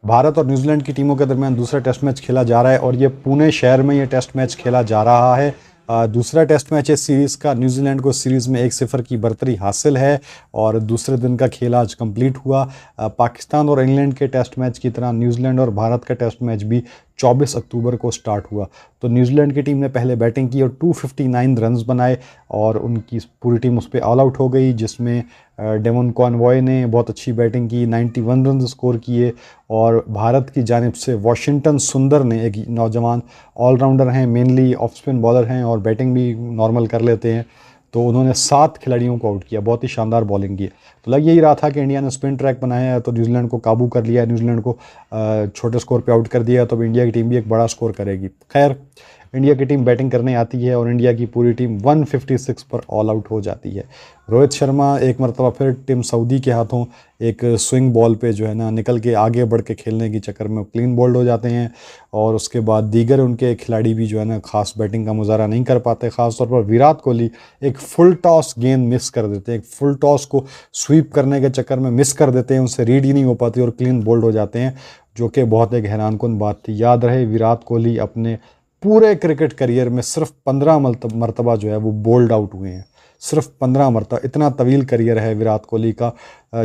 भारत और न्यूजीलैंड की टीमों के दरमियान दूसरा टेस्ट मैच खेला जा रहा है और ये पुणे शहर में ये टेस्ट मैच खेला जा रहा है। दूसरा टेस्ट मैच है सीरीज़ का। न्यूजीलैंड को सीरीज़ में 1-0 की बढ़तरी हासिल है और दूसरे दिन का खेल आज कंप्लीट हुआ। पाकिस्तान और इंग्लैंड के टेस्ट मैच की तरह न्यूजीलैंड और भारत का टेस्ट मैच भी 24 अक्टूबर को स्टार्ट हुआ। तो न्यूजीलैंड की टीम ने पहले बैटिंग की और 259 रन्स बनाए और उनकी पूरी टीम उस पर ऑल आउट हो गई, जिसमें डेवन कॉनवॉय ने बहुत अच्छी बैटिंग की, 91 रन स्कोर किए। और भारत की जानिब से वाशिंगटन सुंदर ने, एक नौजवान ऑलराउंडर हैं, मेनली ऑफ स्पिन बॉलर हैं और बैटिंग भी नॉर्मल कर लेते हैं, तो उन्होंने 7 खिलाड़ियों को आउट किया। बहुत ही शानदार बॉलिंग की। तो लग यही रहा था कि इंडिया ने स्पिन ट्रैक बनाया है तो न्यूजीलैंड को काबू कर लिया है, न्यूजीलैंड को छोटे स्कोर पे आउट कर दिया, तो अब इंडिया की टीम भी एक बड़ा स्कोर करेगी। खैर, इंडिया की टीम बैटिंग करने आती है और इंडिया की पूरी टीम 156 पर ऑल आउट हो जाती है। रोहित शर्मा एक मरतबा फिर टिम सऊदी के हाथों एक स्विंग बॉल पे जो है ना निकल के आगे बढ़ के खेलने के चक्कर में क्लीन बोल्ड हो जाते हैं और उसके बाद दीगर उनके खिलाड़ी भी जो है ना खास बैटिंग का मुजाहरा नहीं कर पाते। ख़ासतौर पर विराट कोहली एक फुल टॉस गेंद मिस कर देते हैं, एक फुल टॉस को स्वीप करने के चक्कर में मिस कर देते हैं, उनसे रीड ही नहीं हो पाती और क्लीन बोल्ड हो जाते हैं, जो कि बहुत एक हैरानकुन बात थी। याद रहे, विराट कोहली अपने पूरे क्रिकेट करियर में सिर्फ 15 मरतबा जो है वो बोल्ड आउट हुए हैं, सिर्फ 15 मरतबा। इतना तवील करियर है विराट कोहली का,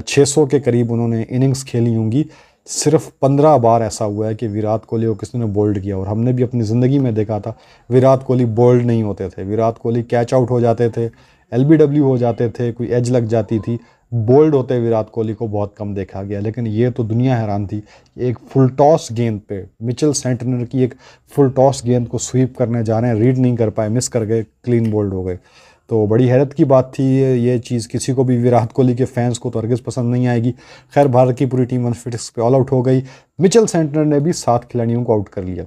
600 के करीब उन्होंने इनिंग्स खेली होंगी, सिर्फ 15 बार ऐसा हुआ है कि विराट कोहली को किसी ने बोल्ड किया। और हमने भी अपनी ज़िंदगी में देखा था विराट कोहली बोल्ड नहीं होते थे, विराट कोहली कैच आउट हो जाते थे, एलबीडब्ल्यू हो जाते थे, कोई एज लग जाती थी, बोल्ड होते विराट कोहली को बहुत कम देखा गया। लेकिन ये तो दुनिया हैरान थी, एक फुल टॉस गेंद पे मिचेल सेंटनर की एक फुल टॉस गेंद को स्वीप करने जा रहे हैं, रीड नहीं कर पाए, मिस कर गए, क्लीन बोल्ड हो गए। तो बड़ी हैरत की बात थी ये चीज़, किसी को भी, विराट कोहली के फैंस को तो हरगिज़ पसंद नहीं आएगी। खैर, भारत की पूरी टीम 156 पे ऑल आउट हो गई। मिचेल सेंटनर ने भी 7 खिलाड़ियों को आउट कर लिया।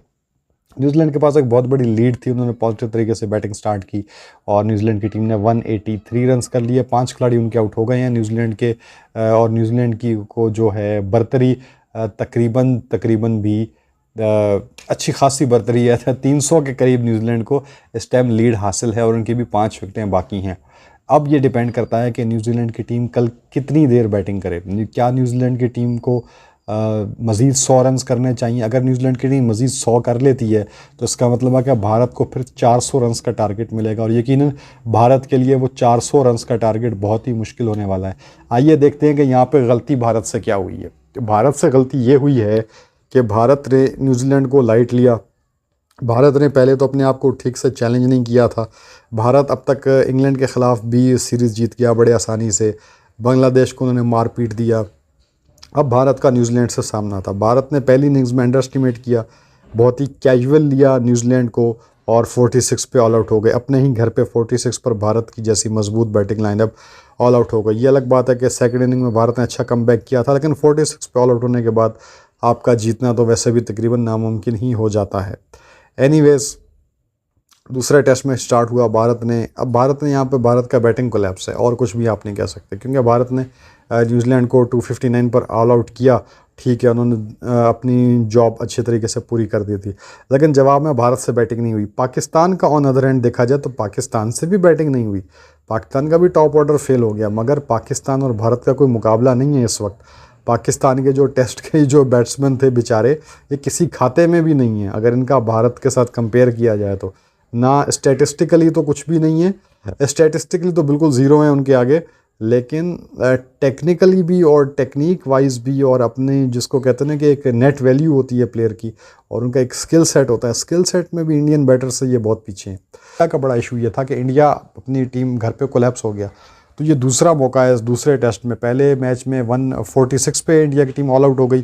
न्यूजीलैंड के पास एक बहुत बड़ी लीड थी, उन्होंने पॉजिटिव तरीके से बैटिंग स्टार्ट की और न्यूजीलैंड की टीम ने 183 रन्स कर लिए। 5 खिलाड़ी उनके आउट हो गए हैं न्यूजीलैंड के और न्यूजीलैंड की को जो है बढ़तरी तकरीबन भी अच्छी खासी बढ़तरी है, 300 के करीब न्यूजीलैंड को इस टाइम लीड हासिल है और उनकी भी 5 विकेटें बाकी हैं। अब ये डिपेंड करता है कि न्यूजीलैंड की टीम कल कितनी देर बैटिंग करे। क्या न्यूजीलैंड की टीम को मज़ीद 100 रन्स करने चाहिए? अगर न्यूजीलैंड की टीम मज़ीद 100 कर लेती है तो इसका मतलब है कि भारत को फिर 400 रन्स का टारगेट मिलेगा और यकीनन भारत के लिए वो 400 रन्स का टारगेट बहुत ही मुश्किल होने वाला है। आइए देखते हैं कि यहाँ पे गलती भारत से क्या हुई है। भारत से गलती ये हुई है कि भारत ने न्यूजीलैंड को लाइट लिया। भारत ने पहले तो अपने आप को ठीक से चैलेंज नहीं किया था। भारत अब तक इंग्लैंड के ख़िलाफ़ भी सीरीज़ जीत गया बड़े आसानी से, बांग्लादेश को उन्होंने मार पीट दिया। अब भारत का न्यूजीलैंड से सामना था। भारत ने पहली इनिंग्स में अंडर एस्टिमेट किया, बहुत ही कैजुअल लिया न्यूजीलैंड को और 46 पे ऑल आउट हो गए। अपने ही घर पे 46 पर भारत की जैसी मजबूत बैटिंग लाइनअप ऑल आउट हो गई। ये अलग बात है कि सेकंड इनिंग में भारत ने अच्छा कमबैक किया था, लेकिन 46 पे ऑल आउट होने के बाद आपका जीतना तो वैसे भी तकरीबन नामुमकिन ही हो जाता है। एनीवेज, दूसरा टेस्ट मैच स्टार्ट हुआ। भारत ने यहाँ पे भारत का बैटिंग कोलैप्स है और कुछ भी आप नहीं कह सकते, क्योंकि भारत ने न्यूजीलैंड को 259 पर ऑल आउट किया। ठीक है, उन्होंने अपनी जॉब अच्छे तरीके से पूरी कर दी थी, लेकिन जवाब में भारत से बैटिंग नहीं हुई। पाकिस्तान का ऑन अदर हैंड देखा जाए तो पाकिस्तान से भी बैटिंग नहीं हुई, पाकिस्तान का भी टॉप ऑर्डर फेल हो गया। मगर पाकिस्तान और भारत का कोई मुकाबला नहीं है इस वक्त। पाकिस्तान के जो टेस्ट के जो बैट्समैन थे बेचारे, ये किसी खाते में भी नहीं है अगर इनका भारत के साथ कंपेयर किया जाए तो। ना स्टैटिस्टिकली तो कुछ भी नहीं है, स्टैटिस्टिकली तो बिल्कुल ज़ीरो है उनके आगे, लेकिन टेक्निकली भी और टेक्निक वाइज भी और अपने जिसको कहते हैं ना कि एक नेट वैल्यू होती है प्लेयर की और उनका एक स्किल सेट होता है, स्किल सेट में भी इंडियन बैटर से ये बहुत पीछे हैं। इंडिया का बड़ा इशू ये था कि इंडिया अपनी टीम घर पे कोलैप्स हो गया, तो ये दूसरा मौका है इस दूसरे टेस्ट में। पहले मैच में 146 पे इंडिया की टीम ऑल आउट हो गई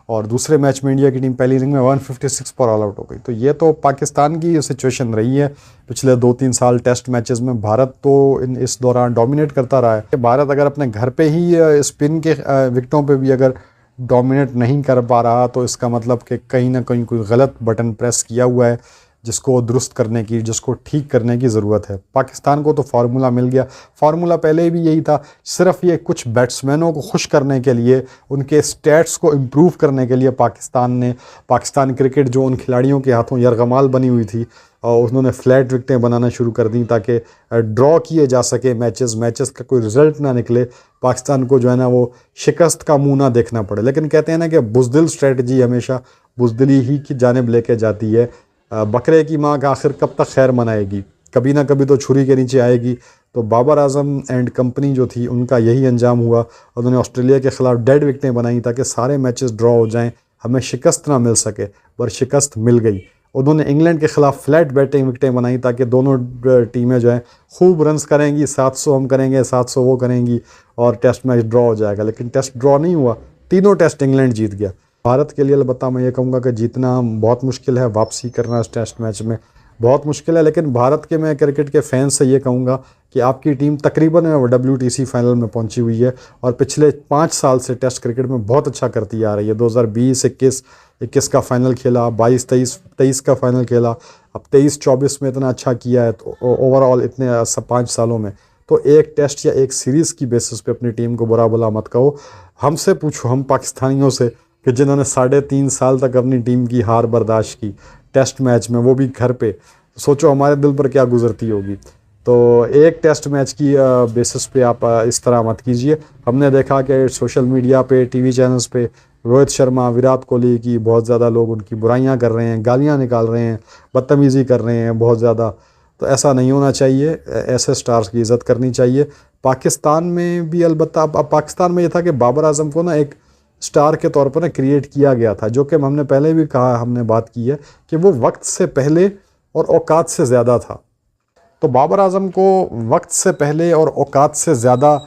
और दूसरे मैच में इंडिया की टीम पहली इनिंग में 156 पर ऑल आउट हो गई। तो ये तो पाकिस्तान की सिचुएशन रही है पिछले 2-3 साल टेस्ट मैचेस में। भारत तो इस दौरान डोमिनेट करता रहा है। भारत अगर अपने घर पे ही स्पिन के विकेटों पे भी अगर डोमिनेट नहीं कर पा रहा तो इसका मतलब कि कहीं ना कहीं कोई गलत बटन प्रेस किया हुआ है जिसको दुरुस्त करने की, जिसको ठीक करने की ज़रूरत है। पाकिस्तान को तो फार्मूला मिल गया, फार्मूला पहले भी यही था, सिर्फ ये कुछ बैट्समैनों को खुश करने के लिए, उनके स्टैट्स को इम्प्रूव करने के लिए पाकिस्तान क्रिकेट जो उन खिलाड़ियों के हाथों यरगमाल बनी हुई थी, और उन्होंने फ्लैट विकटें बनाना शुरू कर दी ताकि ड्रॉ किए जा सके मैचेस का कोई रिजल्ट ना निकले, पाकिस्तान को जो है ना वो शिकस्त का मुंह ना देखना पड़े। लेकिन कहते हैं ना कि बुज़दिल स्ट्रेटजी हमेशा बुज़दिली ही की जानिब लेके जाती है। बकरे की माँ का आखिर कब तक खैर मनाएगी, कभी ना कभी तो छुरी के नीचे आएगी। तो बाबर आजम एंड कंपनी जो थी उनका यही अंजाम हुआ। उन्होंने ऑस्ट्रेलिया के ख़िलाफ़ डेड विकटें बनाई ताकि सारे मैचेस ड्रॉ हो जाएं, हमें शिकस्त ना मिल सके, पर शिकस्त मिल गई। उन्होंने इंग्लैंड के ख़िलाफ़ फ्लैट बैटिंग विकटें बनाई ताकि दोनों टीमें जो हैं खूब रन्स करेंगी, 700 हम करेंगे, 700 वो करेंगी और टेस्ट मैच ड्रॉ हो जाएगा। लेकिन टेस्ट ड्रॉ नहीं हुआ, तीनों टेस्ट इंग्लैंड जीत गया। भारत के लिए अलबत्ता मैं ये कहूँगा कि जीतना बहुत मुश्किल है, वापसी करना इस टेस्ट मैच में बहुत मुश्किल है। लेकिन भारत के मैं क्रिकेट के फैंस से ये कहूँगा कि आपकी टीम तकरीबन WTC फाइनल में पहुंची हुई है और पिछले 5 साल से टेस्ट क्रिकेट में बहुत अच्छा करती आ रही है। 2020, 21 का फाइनल खेला, 22, 23 का फाइनल खेला, अब 23-24 में इतना अच्छा किया है। तो ओवरऑल इतने 5 सालों में तो एक टेस्ट या एक सीरीज़ की बेसिस पे अपनी टीम को बुरा भला मत कहो। हमसे पूछो, हम पाकिस्तानियों से, कि जिन्होंने 3.5 साल तक अपनी टीम की हार बर्दाश्त की टेस्ट मैच में, वो भी घर पे, सोचो हमारे दिल पर क्या गुजरती होगी। तो एक टेस्ट मैच की बेसिस पे आप इस तरह मत कीजिए। हमने देखा कि सोशल मीडिया पे, टीवी चैनल्स पे रोहित शर्मा, विराट कोहली की बहुत ज़्यादा लोग उनकी बुराइयां कर रहे हैं, गालियां निकाल रहे हैं, बदतमीज़ी कर रहे हैं बहुत ज़्यादा। तो ऐसा नहीं होना चाहिए, ऐसे स्टार्स की इज़्ज़त करनी चाहिए। पाकिस्तान में भी अलबत्ता अब पाकिस्तान में ये था कि बाबर आजम को ना एक स्टार के तौर पर ना क्रिएट किया गया था, जो कि हमने पहले भी कहा, हमने बात की है कि वो वक्त से पहले और औकात से ज़्यादा था। तो बाबर आजम को वक्त से पहले और औकात से ज़्यादा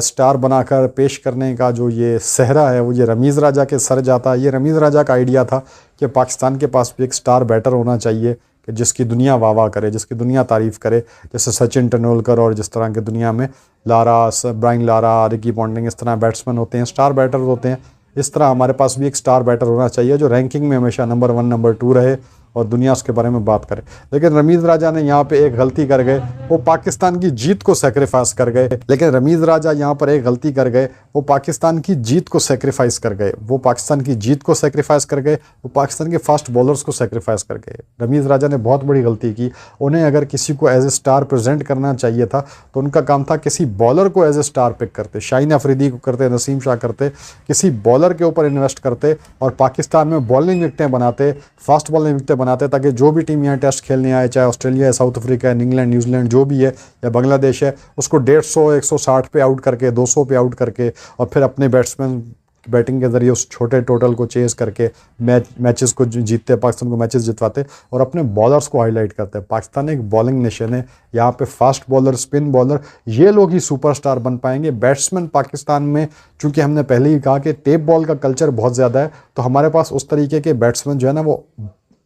स्टार बनाकर पेश करने का जो ये सहरा है वो ये रमीज़ राजा के सर जाता है। ये रमीज़ राजा का आइडिया था कि पाकिस्तान के पास भी एक स्टार बैटर होना चाहिए कि जिसकी दुनिया वाह वाह करे, जिसकी दुनिया तारीफ़ करे, जैसे सचिन तेंदुलकर और जिस तरह की दुनिया में ब्रायन लारा, रिकी पॉन्टिंग, इस तरह बैट्समैन होते हैं, स्टार बैटर होते हैं। इस तरह हमारे पास भी एक स्टार बैटर होना चाहिए जो रैंकिंग में हमेशा नंबर 1, नंबर 2 रहे और दुनिया उसके बारे में बात करे। लेकिन रमीज़ राजा ने यहाँ पे एक गलती कर गए, वो पाकिस्तान की जीत को सेक्रीफाइस कर गए। लेकिन रमीज़ राजा यहाँ पर एक गलती कर गए, वो पाकिस्तान की जीत को सेक्रीफाइस कर गए। वो पाकिस्तान की जीत को सेक्रीफाइस कर गए, वो पाकिस्तान के फास्ट बॉलर्स को सेक्रीफाइस कर गए। रमीज़ राजा ने बहुत बड़ी गलती की। उन्हें अगर किसी को एज ए स्टार प्रेजेंट करना चाहिए था तो उनका काम था किसी बॉलर को एज ए स्टार पिक करते, शाहीन अफरीदी को करते, नसीम शाह करते, किसी बॉलर के ऊपर इन्वेस्ट करते और पाकिस्तान में बॉलिंग विकटें बनाते, फास्ट बॉलिंग विकटें बनाते, ताकि जो भी टीम यहाँ टेस्ट खेलने आए, चाहे ऑस्ट्रेलिया है, साउथ अफ्रीका है, इंग्लैंड, न्यूजीलैंड जो भी है, या बांग्लादेश है, उसको 150, 160 पे आउट करके, 200 पे आउट करके और फिर अपने बैट्समैन बैटिंग के ज़रिए उस छोटे टोटल को चेज़ करके मैचेस को जीतते, पाकिस्तान को मैचेस जितवाते और अपने बॉलर्स को हाईलाइट करते हैं। पाकिस्तान एक बॉलिंग नेशन है, यहाँ पे फास्ट बॉलर, स्पिन बॉलर, ये लोग ही सुपरस्टार बन पाएंगे। बैट्समैन पाकिस्तान में, चूँकि हमने पहले ही कहा कि टेप बॉल का कल्चर बहुत ज़्यादा है, तो हमारे पास उस तरीके के बैट्समैन जो है ना वो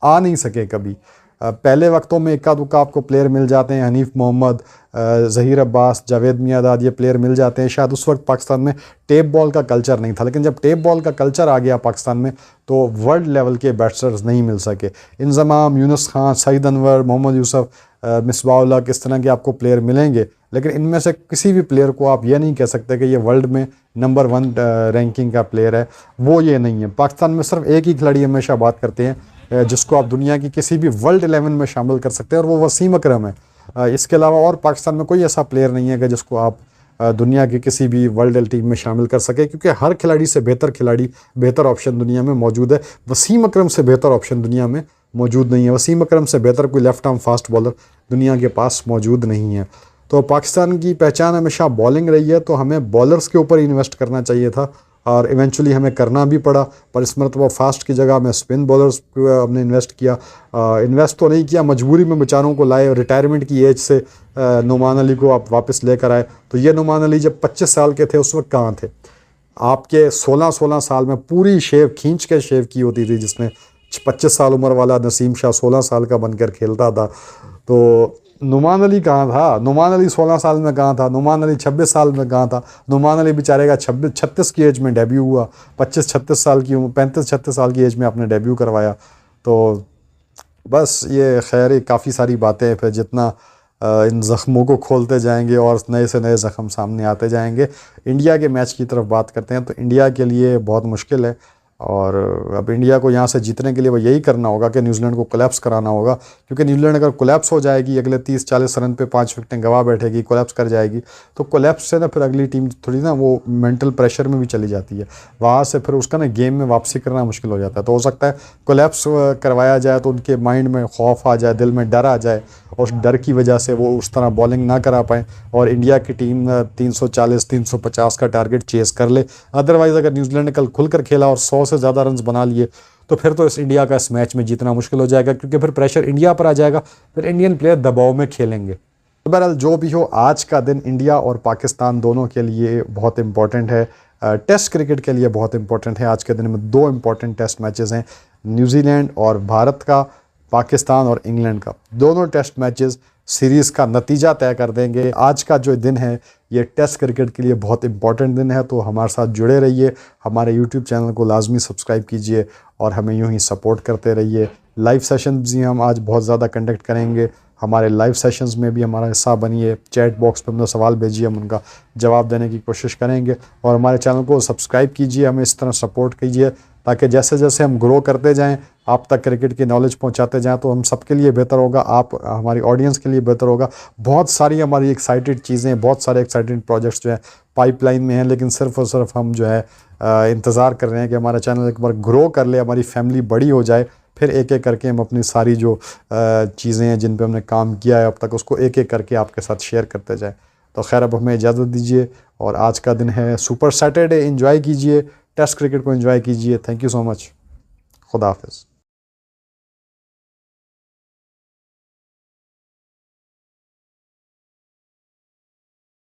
आ नहीं सके कभी। पहले वक्तों में इक्का दुक्का आपको प्लेयर मिल जाते हैं, हनीफ मोहम्मद, ज़हीर अब्बास, जावेद मियांदाद, ये प्लेयर मिल जाते हैं। शायद उस वक्त पाकिस्तान में टेप बॉल का कल्चर नहीं था, लेकिन जब टेप बॉल का कल्चर आ गया पाकिस्तान में तो वर्ल्ड लेवल के बैट्समैन नहीं मिल सके। इंजमाम, यूनुस खान, सईद अनवर, मोहम्मद यूसुफ, मिसबाह उल हक, इस तरह के आपको प्लेयर मिलेंगे, लेकिन इनमें से किसी भी प्लेयर को आप ये नहीं कह सकते कि ये वर्ल्ड में नंबर 1 रैंकिंग का प्लेयर है, वो ये नहीं है। पाकिस्तान में सिर्फ एक ही खिलाड़ी हमेशा बात करते हैं जिसको आप दुनिया की किसी भी वर्ल्ड 11 में शामिल कर सकते हैं और वो वसीम अकरम है। इसके अलावा और पाकिस्तान में कोई ऐसा प्लेयर नहीं है कि जिसको आप दुनिया की किसी भी वर्ल्ड टीम में शामिल कर सके, क्योंकि हर खिलाड़ी से बेहतर खिलाड़ी, बेहतर ऑप्शन दुनिया में मौजूद है। वसीम अकरम से बेहतर ऑप्शन दुनिया में मौजूद नहीं है। वसीम अकरम से बेहतर कोई लेफ्ट आर्म फास्ट बॉलर दुनिया के पास मौजूद नहीं है। तो पाकिस्तान की पहचान हमेशा बॉलिंग रही है, तो हमें बॉलर्स के ऊपर इन्वेस्ट करना चाहिए था और इवेंचुअली हमें करना भी पड़ा। पर इस मरतबा फास्ट की जगह में स्पिन बॉलर्स पे हमने इन्वेस्ट किया। इन्वेस्ट तो नहीं किया, मजबूरी में बेचारों को लाए। रिटायरमेंट की एज से नुमान अली को आप वापस लेकर आए। तो ये नुमान अली जब 25 साल के थे उस वक्त कहाँ थे? आपके 16 साल में पूरी शेव खींच के शेव की होती थी, जिसमें 25 साल उम्र वाला नसीम शाह 16 साल का बनकर खेलता था। तो नुमान अली कहाँ था? नुमान अली 16 साल में कहाँ था? नुमान अली 26 साल में कहाँ था? नुमान अली बेचारे का 36 की एज में डेब्यू हुआ। 35-36 साल की उम्र, 35-36 साल की एज में आपने डेब्यू करवाया। तो बस ये खैर काफ़ी सारी बातें, फिर जितना इन ज़ख्मों को खोलते जाएंगे और नए से नए ज़ख्म सामने आते जाएंगे। इंडिया के मैच की तरफ बात करते हैं तो इंडिया के लिए बहुत मुश्किल है। और अब इंडिया को यहाँ से जीतने के लिए वो यही करना होगा कि न्यूजीलैंड को कोलैप्स कराना होगा, क्योंकि न्यूजीलैंड अगर कोलैप्स हो जाएगी, अगले 30-40 रन पे 5 विकेटें गवा बैठेगी, कोलैप्स कर जाएगी, तो कोलैप्स से ना फिर अगली टीम थोड़ी ना वो मेंटल प्रेशर में भी चली जाती है, वहाँ से फिर उसका ना गेम में वापसी करना मुश्किल हो जाता है। तो हो सकता है कोलैप्स करवाया जाए तो उनके माइंड में खौफ आ जाए, दिल में डर आ जाए, और उस डर की वजह से वो उस तरह बॉलिंग ना करा पाएँ और इंडिया की टीम 340-350 का टारगेट चेस कर ले। अदरवाइज़ अगर न्यूजीलैंड ने कल खुलकर खेला और 100 से ज़्यादा रन बना लिए तो फिर तो इस इंडिया का इस मैच में जीतना मुश्किल हो जाएगा, क्योंकि फिर प्रेशर इंडिया पर आ जाएगा, फिर इंडियन प्लेयर दबाव में खेलेंगे। तो बहरहाल जो भी हो, आज का दिन इंडिया और पाकिस्तान दोनों के लिए बहुत इंपॉर्टेंट है। टेस्ट क्रिकेट के लिए बहुत इंपॉर्टेंट है। आज के दिन में 2 इंपॉर्टेंट टेस्ट मैचेस हैं, न्यूजीलैंड और भारत का, पाकिस्तान और इंग्लैंड का। दोनों टेस्ट मैचेस सीरीज़ का नतीजा तय कर देंगे। आज का जो दिन है ये टेस्ट क्रिकेट के लिए बहुत इंपॉर्टेंट दिन है, तो हमारे साथ जुड़े रहिए, हमारे यूट्यूब चैनल को लाजमी सब्सक्राइब कीजिए और हमें यूं ही सपोर्ट करते रहिए। लाइव सेशन भी हम आज बहुत ज़्यादा कंडक्ट करेंगे, हमारे लाइव सेशंस में भी हमारा हिस्सा बनिए। चैट बॉक्स पे अपना सवाल भेजिए, हम उनका जवाब देने की कोशिश करेंगे। और हमारे चैनल को सब्सक्राइब कीजिए, हमें इस तरह सपोर्ट कीजिए ताकि जैसे जैसे हम ग्रो करते जाएं, आप तक क्रिकेट की नॉलेज पहुंचाते जाएं, तो हम सबके लिए बेहतर होगा, आप हमारी ऑडियंस के लिए बेहतर होगा। बहुत सारी हमारी एक्साइटेड चीज़ें, बहुत सारे एक्साइटेड प्रोजेक्ट्स जो हैं पाइपलाइन में हैं, लेकिन सिर्फ और सिर्फ हम जो है इंतज़ार कर रहे हैं कि हमारा चैनल एक बार ग्रो कर ले, हमारी फैमिली बड़ी हो जाए, फिर एक एक करके हम अपनी सारी जो चीज़ें हैं जिन पे हमने काम किया है अब तक, उसको एक एक करके आपके साथ शेयर करते जाएं। तो खैर अब हमें इजाज़त दीजिए, और आज का दिन है सुपर सैटरडे, एंजॉय कीजिए, टेस्ट क्रिकेट को एंजॉय कीजिए। थैंक यू सो मच, खुदा हाफिज़।